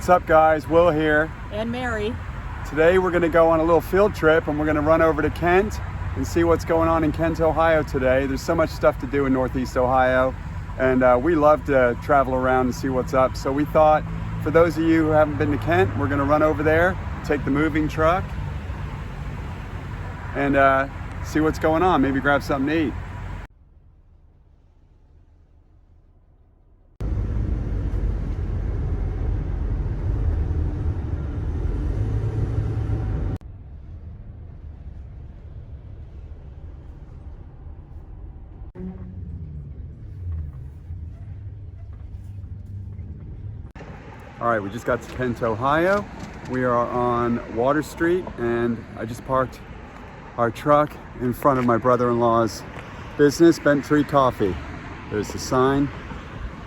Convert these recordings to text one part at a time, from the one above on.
What's up guys, Will here. And Mary. Today we're going to go on a little field trip and we're going to run over to Kent and see what's going on in Kent, Ohio today. There's so much stuff to do in Northeast Ohio and we love to travel around and see what's up. So we thought for those of you who haven't been to Kent, we're going to run over there, take the moving truck and see what's going on, maybe grab something to eat. All right, we just got to Kent, Ohio. We are on Water Street and I just parked our truck in front of my brother-in-law's business, Bent Tree Coffee. There's the sign.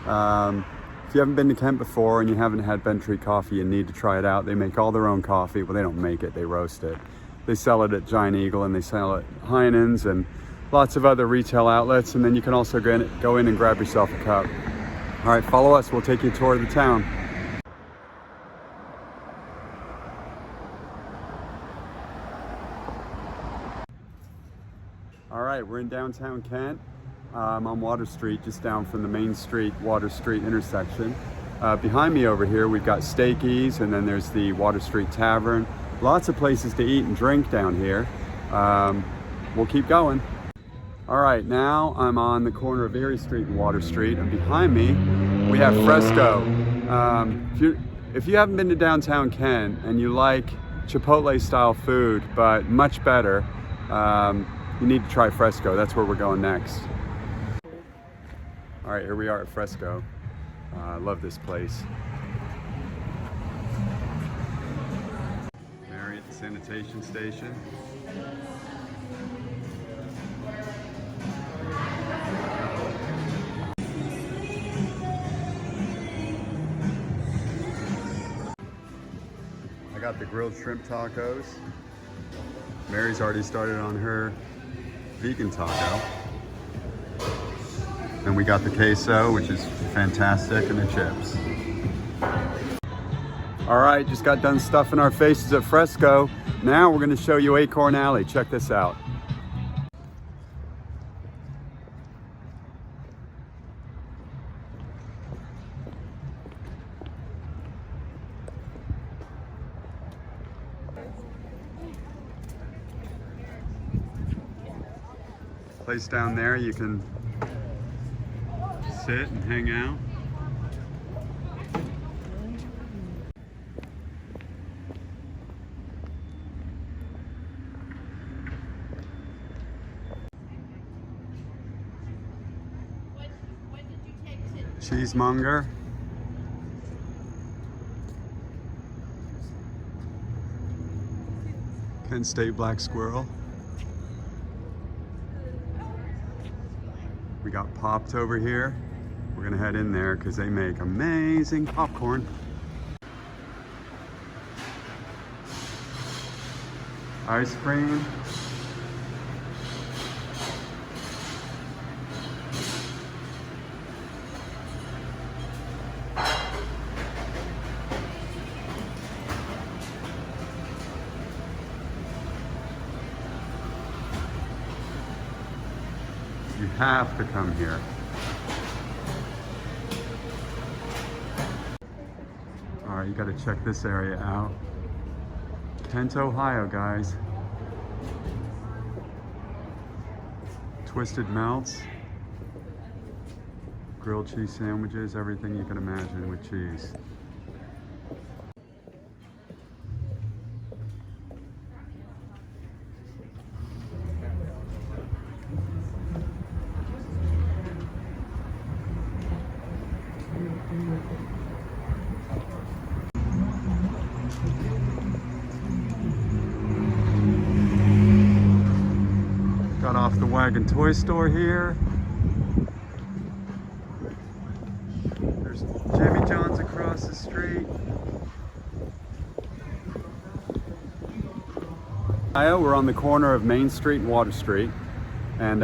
If you haven't been to Kent before and you haven't had Bent Tree Coffee, you need to try it out. They make all their own coffee. Well, they don't make it, they roast it. They sell it at Giant Eagle and they sell it at Heinen's and lots of other retail outlets. And then you can also go in and grab yourself a cup. All right, follow us, we'll take you a tour of the town. All right, we're in downtown Kent. I'm on Water Street, just down from the Main Street, Water Street intersection. Behind me over here, we've got Steakies, and then there's the Water Street Tavern. Lots of places to eat and drink down here. We'll keep going. All right, now I'm on the corner of Erie Street and Water Street, and behind me, we have Fresco. If you haven't been to downtown Kent and you like Chipotle-style food, but much better, you need to try Fresco. That's where we're going next. All right, here we are at Fresco. I love this place. Mary at the sanitation station. I got the grilled shrimp tacos. Mary's already started on her vegan taco. And we got the queso, which is fantastic, and the chips. All right, just got done stuffing our faces at Fresco. Now we're gonna show you Acorn Alley. Check this out. Place down there you can sit and hang out. Cheesemonger. Kent State Black Squirrel. We got Popped over here. We're gonna head in there because they make amazing popcorn. Ice cream. You have to come here. All right, you gotta check this area out. Kent, Ohio, guys. Twisted melts, grilled cheese sandwiches, everything you can imagine with cheese. Got off the Wagon Toy Store here. There's Jimmy John's across the street. We're on the corner of Main Street and Water Street, and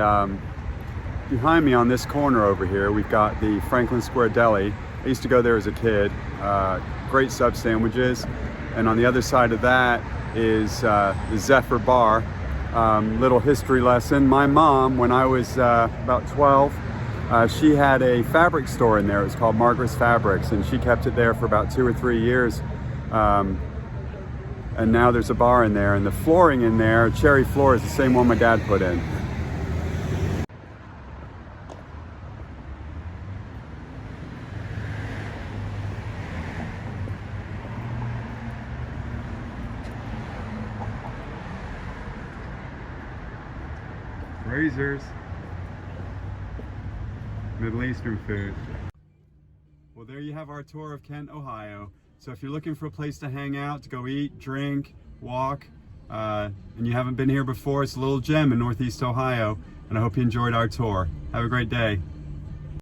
behind me on this corner over here we've got the Franklin Square Deli. I used to go there as a kid. great sub sandwiches. And on the other side of that is the Zephyr Bar. Little history lesson. My mom, when I was about 12, she had a fabric store in there. It was called Margarets Fabrics, and she kept it there for about 2 or 3 years. And now there's a bar in there, and the flooring in there, cherry floor, is the same one my dad put in. Razors. Middle Eastern food. Well, there you have our tour of Kent, Ohio. So if you're looking for a place to hang out, to go eat, drink, walk, and you haven't been here before, it's a little gem in Northeast Ohio, and I hope you enjoyed our tour. Have a great day.